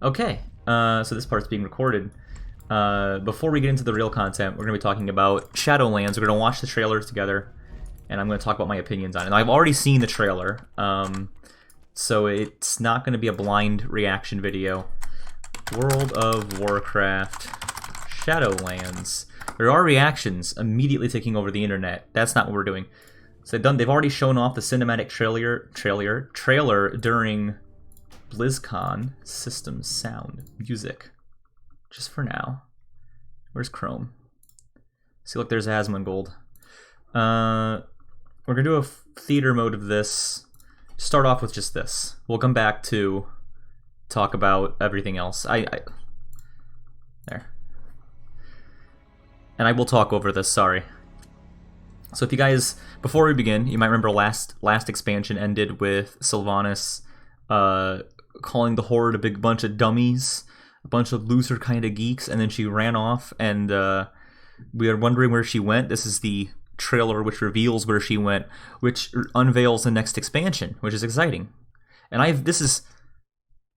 Okay, so this part's being recorded. Before we get into the real content, we're going to be talking about Shadowlands. We're going to watch the trailer together, and I'm going to talk about my opinions on it. Now, I've already seen the trailer, so it's not going to be a blind reaction video. World of Warcraft Shadowlands. There are reactions immediately taking over the internet. That's not what we're doing. So they've already shown off the cinematic trailer during BlizzCon. System sound music. Just for now. Where's Chrome? See, look, there's Asmongold. We're gonna do a theater mode of this. Start off with just this. We'll come back to talk about everything else. There. And I will talk over this, sorry. So if you guys, before we begin, you might remember last expansion ended with Sylvanas calling the Horde a big bunch of dummies, a bunch of loser kind of geeks, and then she ran off, and we are wondering where she went. This is the trailer which reveals where she went, which unveils the next expansion, which is exciting. And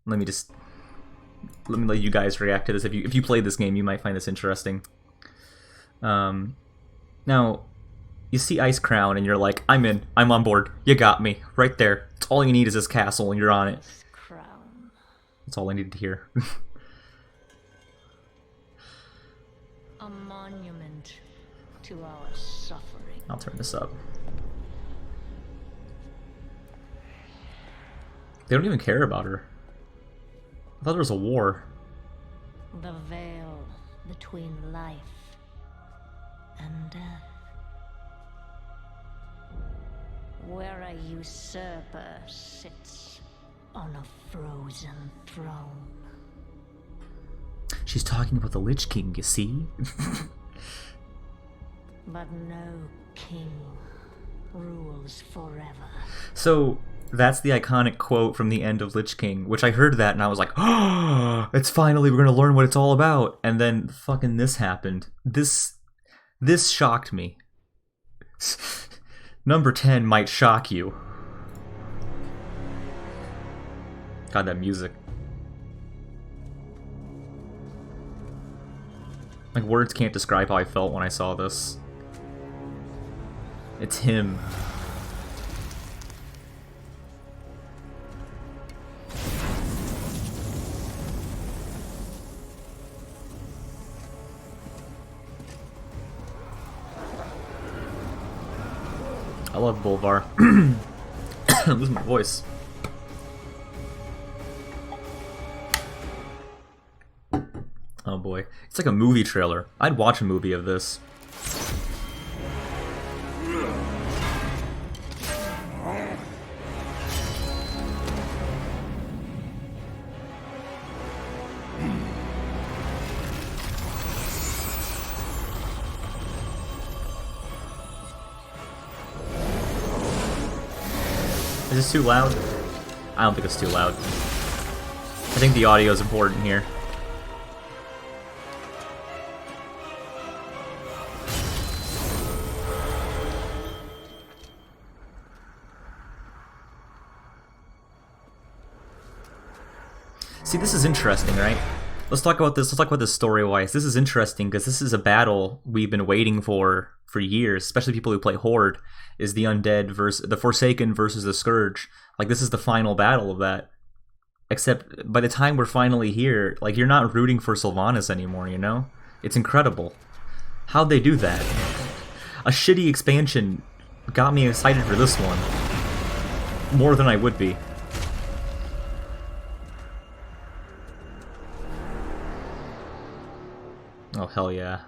let me let you guys react to this. If you played this game, you might find this interesting. Now, you see Ice Crown, and you're like, I'm in. I'm on board. You got me. Right there. It's all you need is this castle, and you're on it. Crown. That's all I needed to hear. A monument to our suffering. I'll turn this up. They don't even care about her. I thought there was a war. The veil between life and death. Where a usurper sits on a frozen throne. She's talking about the Lich King, you see? But no king rules forever. So, that's the iconic quote from the end of Lich King, which I heard that and I was like, oh, it's finally, we're gonna learn what it's all about. And then fucking this happened. This shocked me. Number 10 might shock you. God, that music. Like, words can't describe how I felt when I saw this. It's him. I love Bolvar. I'm losing my voice. Oh boy. It's like a movie trailer. I'd watch a movie of this. Is this too loud? I don't think it's too loud. I think the audio is important here. See, this is interesting, right? Let's talk about this. Let's talk about this story-wise. This is interesting because this is a battle we've been waiting for years, especially people who play Horde, is the Undead versus the Forsaken versus the Scourge. Like, this is the final battle of that. Except, by the time we're finally here, like, you're not rooting for Sylvanas anymore, you know? It's incredible. How'd they do that? A shitty expansion got me excited for this one. More than I would be. Oh, hell yeah.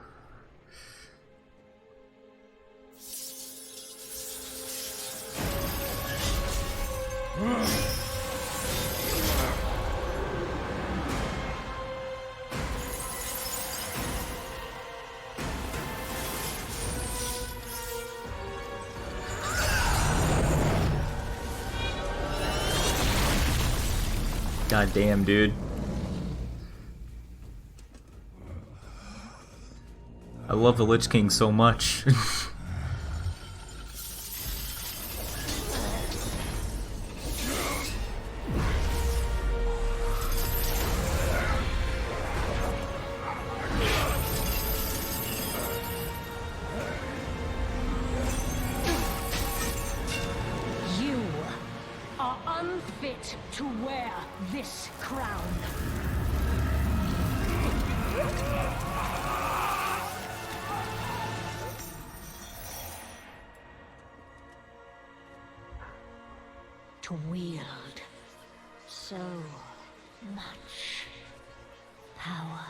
God damn, dude. I love the Lich King so much. to wear this crown. To wield so much power.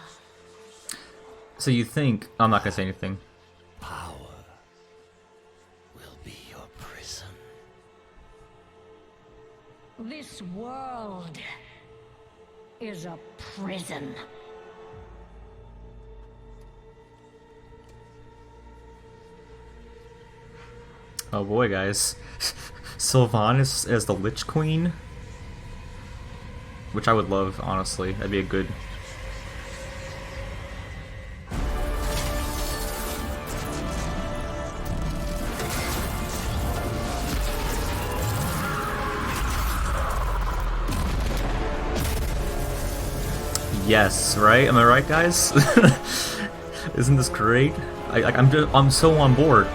So you think... I'm not gonna say anything. Power will be your prison. This world is a prison. Oh boy, guys. Sylvanas as the Lich Queen? Which I would love, honestly. That'd be a good... Yes, right? Am I right, guys? Isn't this great? I'm so on board.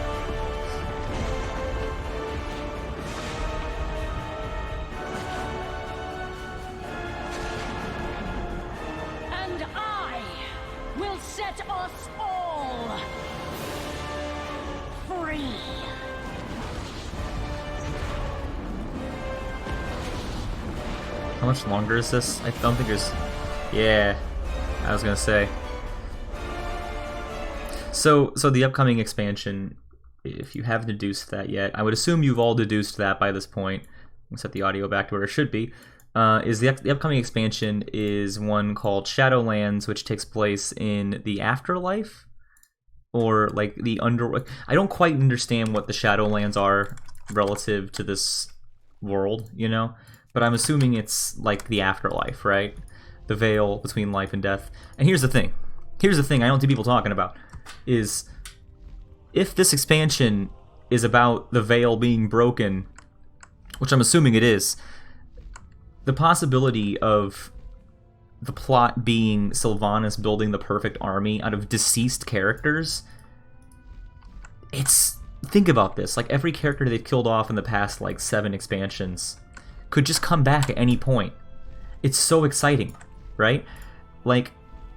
And I will set us all free. How much longer is this? I don't think there's... Yeah, I was gonna say. So the upcoming expansion, if you haven't deduced that yet, I would assume you've all deduced that by this point. I'll set the audio back to where it should be. The upcoming expansion is one called Shadowlands, which takes place in the afterlife, or like the under. I don't quite understand what the Shadowlands are relative to this world, you know, but I'm assuming it's like the afterlife, right? The veil between life and death. And here's the thing I don't see people talking about, is if this expansion is about the veil being broken, which I'm assuming it is, the possibility of the plot being Sylvanas building the perfect army out of deceased characters, think about this, like every character they've killed off in the past like 7 expansions could just come back at any point. It's so exciting. Right? Like,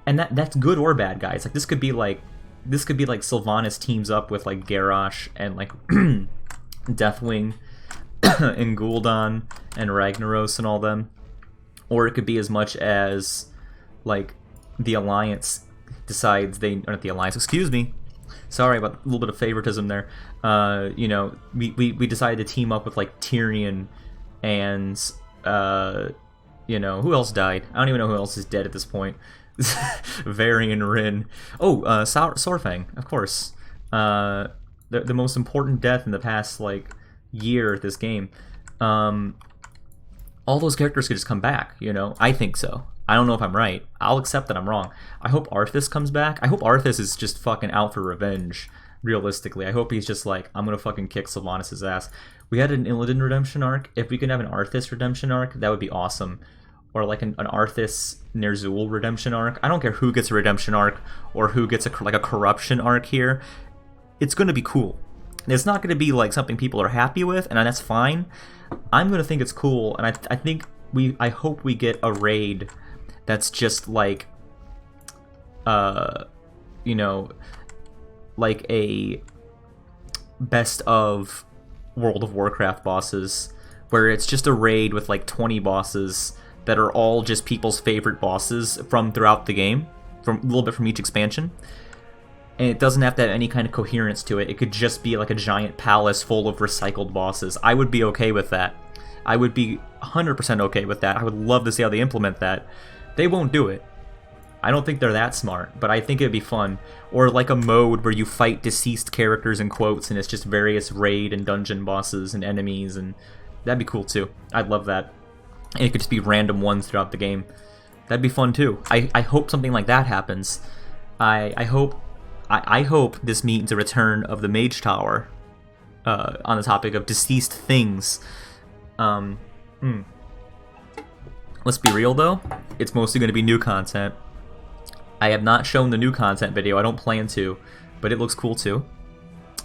and that's good or bad, guys. Like, this could be like Sylvanas teams up with like Garrosh and like Deathwing and Gul'dan and Ragnaros and all them. Or it could be as much as like the Alliance decides or not the Alliance, excuse me. Sorry about a little bit of favoritism there. You know, we decided to team up with like Tyrion and you know, who else died? I don't even know who else is dead at this point. Varian Rin. Oh, Sorfang, of course. The most important death in the past, like, year at this game. All those characters could just come back, you know? I think so. I don't know if I'm right. I'll accept that I'm wrong. I hope Arthas comes back. I hope Arthas is just fucking out for revenge, realistically. I hope he's just like, I'm gonna fucking kick Sylvanas' ass. We had an Illidan redemption arc. If we could have an Arthas redemption arc, that would be awesome. Or like an Arthas Ner'zhul redemption arc. I don't care who gets a redemption arc or who gets a corruption arc here. It's going to be cool. It's not going to be like something people are happy with, and that's fine. I'm going to think it's cool, and I hope we get a raid that's just like, you know, like a best of World of Warcraft bosses, where it's just a raid with like 20 bosses that are all just people's favorite bosses from throughout the game, from a little bit from each expansion. And it doesn't have to have any kind of coherence to it. It could just be like a giant palace full of recycled bosses. I would be okay with that. I would be 100% okay with that. I would love to see how they implement that. They won't do it. I don't think they're that smart, but I think it'd be fun. Or like a mode where you fight deceased characters in quotes, and it's just various raid and dungeon bosses and enemies, and that'd be cool too. I'd love that. And it could just be random ones throughout the game. That'd be fun too. I hope something like that happens. I hope this means a return of the Mage Tower. On the topic of deceased things. Let's be real though. It's mostly going to be new content. I have not shown the new content video. I don't plan to, but it looks cool too.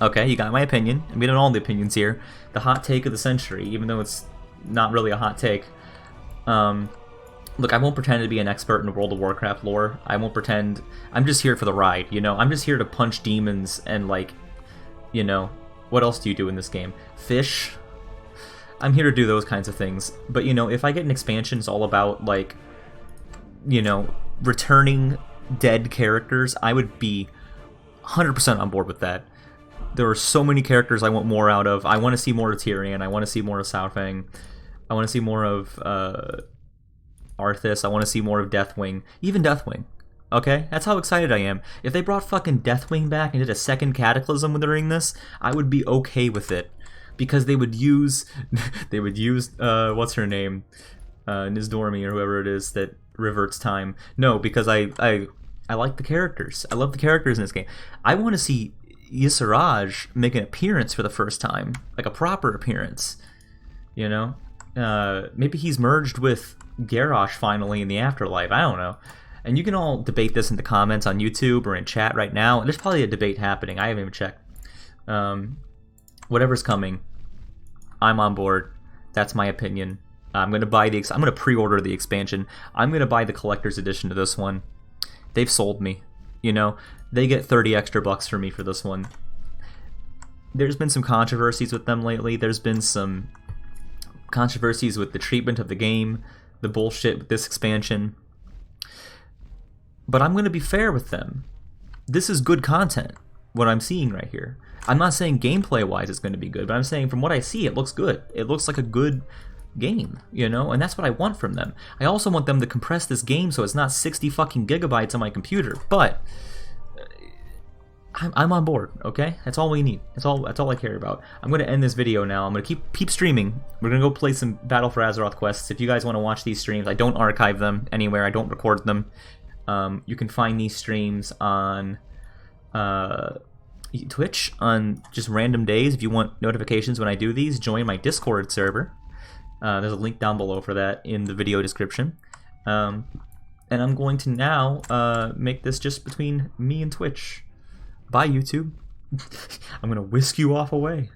Okay, you got my opinion. I'm getting all the opinions here. The hot take of the century, even though it's not really a hot take. Look, I won't pretend to be an expert in World of Warcraft lore. I won't pretend. I'm just here for the ride, you know? I'm just here to punch demons and, like, you know, what else do you do in this game? Fish? I'm here to do those kinds of things. But, you know, if I get an expansion that's all about, like, you know, returning dead characters, I would be 100% on board with that. There are so many characters I want more out of. I want to see more of Tyrion. I want to see more of Saurfang. I want to see more of Arthas. I want to see more of Deathwing. Even Deathwing. Okay? That's how excited I am. If they brought fucking Deathwing back and did a second Cataclysm during this, I would be okay with it. Because they would use... what's her name? Nizdormi or whoever it is that reverts time. No, because I like the characters. I love the characters in this game. I want to see Ysaraj make an appearance for the first time. Like a proper appearance. You know? Maybe he's merged with Garrosh finally in the afterlife. I don't know. And you can all debate this in the comments on YouTube or in chat right now. There's probably a debate happening. I haven't even checked. Whatever's coming, I'm on board. That's my opinion. I'm gonna buy the. I'm gonna pre-order the expansion. I'm gonna buy the collector's edition to this one. They've sold me. You know, they get 30 extra bucks for me for this one. There's been some controversies with them lately. There's been some controversies with the treatment of the game, the bullshit with this expansion. But I'm gonna be fair with them. This is good content. What I'm seeing right here. I'm not saying gameplay-wise it's going to be good, but I'm saying from what I see, it looks good. It looks like a good game, you know? And that's what I want from them. I also want them to compress this game so it's not 60 fucking gigabytes on my computer. But I'm on board, okay? That's all we need. That's all I care about. I'm going to end this video now. I'm going to keep streaming. We're going to go play some Battle for Azeroth quests. If you guys want to watch these streams, I don't archive them anywhere. I don't record them. You can find these streams on... Twitch on just random days. If you want notifications when I do these, join my Discord server. There's a link down below for that in the video description. And I'm going to now make this just between me and Twitch. Bye, YouTube. I'm going to whisk you off away.